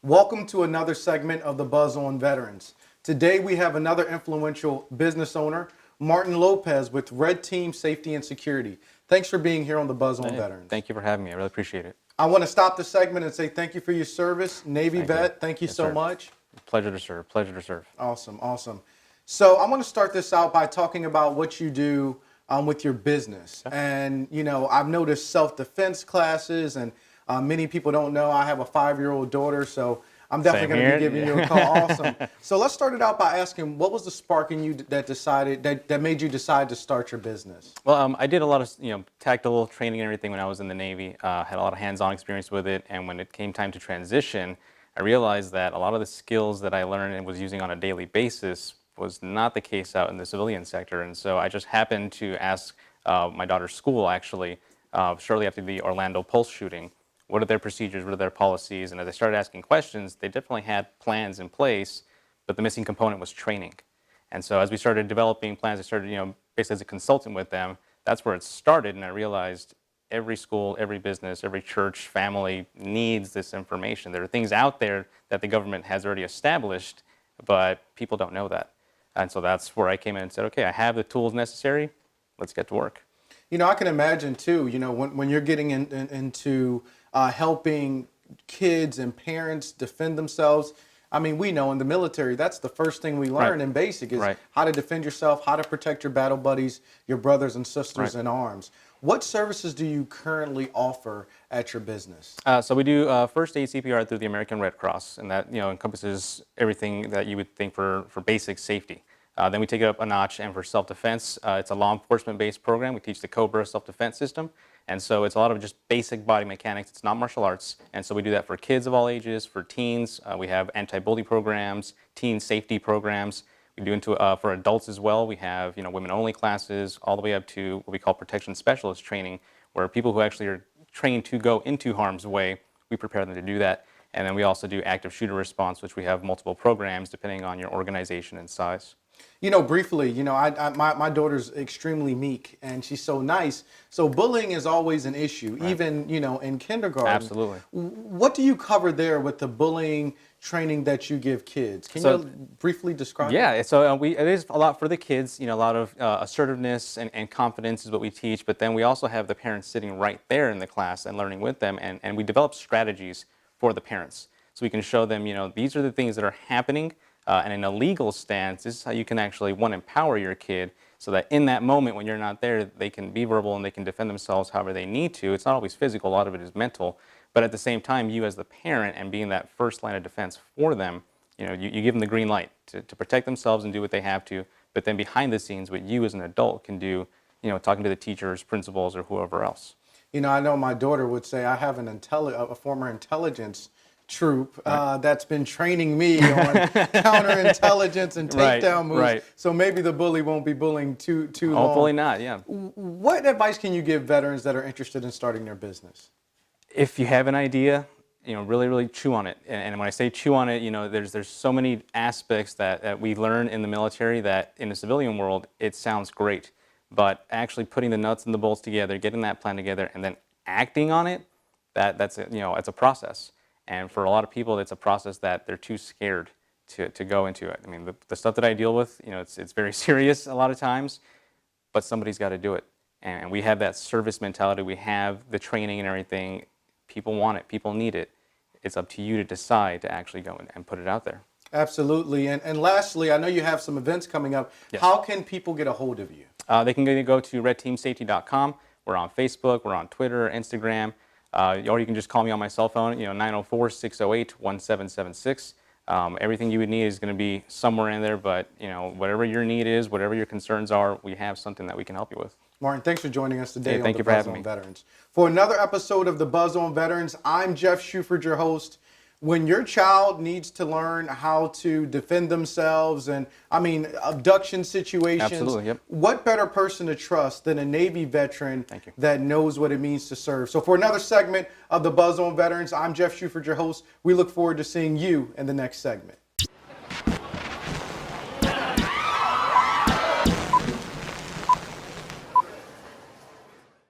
Welcome to another segment of the Buzz on Veterans. Today we have another influential business owner, Martin Lopez with Red Team Safety and Security. Thanks for being here on the Buzz on Veterans. Thank you for having me. I really appreciate it. I want to stop the segment and say thank you for your service. Navy vet, thank you Yes, so sir. much. Pleasure to serve. Pleasure to serve. Awesome, awesome. So I want to start this out by talking about what you do with your business. Okay. And, you know, I've noticed self-defense classes, and many people don't know I have a 5-year-old daughter, so I'm definitely going to be giving you a call. Awesome. So let's start it out by asking, what was the spark in you that made you decide to start your business? Well, I did a lot of tactical training and everything when I was in the Navy. Had a lot of hands-on experience with it, and when it came time to transition, I realized that a lot of the skills that I learned and was using on a daily basis was not the case out in the civilian sector. And so I just happened to ask my daughter's school, actually, shortly after the Orlando Pulse shooting, what are their procedures, what are their policies? And as I started asking questions, they definitely had plans in place, but the missing component was training. And so as we started developing plans, I started, basically as a consultant with them. That's where it started, and I realized every school, every business, every church, family needs this information. There are things out there that the government has already established, but people don't know that. And so that's where I came in and said, okay, I have the tools necessary, let's get to work. You know, I can imagine too, when you're getting into helping kids and parents defend themselves. I mean, we know in the military, that's the first thing we learn in basic is how to defend yourself, how to protect your battle buddies, your brothers and sisters in arms. What services do you currently offer at your business? So we do first aid CPR through the American Red Cross, and that encompasses everything that you would think for basic safety. Then we take it up a notch, and for self-defense, it's a law enforcement-based program. We teach the COBRA self-defense system, and so it's a lot of just basic body mechanics. It's not martial arts, and so we do that for kids of all ages, for teens. We have anti-bully programs, teen safety programs. We do for adults as well. We have women-only classes, all the way up to what we call protection specialist training, where people who actually are trained to go into harm's way, we prepare them to do that. And then we also do active shooter response, which we have multiple programs depending on your organization and size. Briefly, my daughter's extremely meek and she's so nice. So bullying is always an issue, even, in kindergarten. Absolutely. What do you cover there with the bullying training that you give kids? Can you briefly describe it? So it is a lot for the kids, a lot of assertiveness and confidence is what we teach, but then we also have the parents sitting right there in the class and learning with them, and we develop strategies for the parents. So we can show them, these are the things that are happening. And in a legal stance, this is how you can actually, one, empower your kid so that in that moment when you're not there, they can be verbal and they can defend themselves however they need to. It's not always physical, a lot of it is mental. But at the same time, you as the parent and being that first line of defense for them, you give them the green light to protect themselves and do what they have to. But then behind the scenes, what you as an adult can do, talking to the teachers, principals, or whoever else. I know my daughter would say I have a former intelligence troop that's been training me on counterintelligence and takedown moves. So maybe the bully won't be bullying too long. Hopefully not, yeah. What advice can you give veterans that are interested in starting their business? If you have an idea, really, really chew on it. And when I say chew on it, there's so many aspects that we learn in the military that in the civilian world, it sounds great. But actually putting the nuts and the bolts together, getting that plan together, and then acting on it, that's it's a process. And for a lot of people, it's a process that they're too scared to go into it. I mean, the stuff that I deal with, it's very serious a lot of times, but somebody's got to do it. And we have that service mentality. We have the training and everything. People want it. People need it. It's up to you to decide to actually go and put it out there. Absolutely. And lastly, I know you have some events coming up. Yes. How can people get a hold of you? They can go to redteamsafety.com. We're on Facebook. We're on Twitter, Instagram. Or you can just call me on my cell phone, 904-608-1776. Everything you would need is going to be somewhere in there, but whatever your need is, whatever your concerns are, we have something that we can help you with. Martin, thanks for joining us today on Thank the you for Buzz having on me. Veterans. For another episode of the Buzz on Veterans, I'm Jeff Shuford, your host. When your child needs to learn how to defend themselves and, abduction situations, what better person to trust than a Navy veteran that knows what it means to serve? So for another segment of the Buzz on Veterans, I'm Jeff Shuford, your host. We look forward to seeing you in the next segment.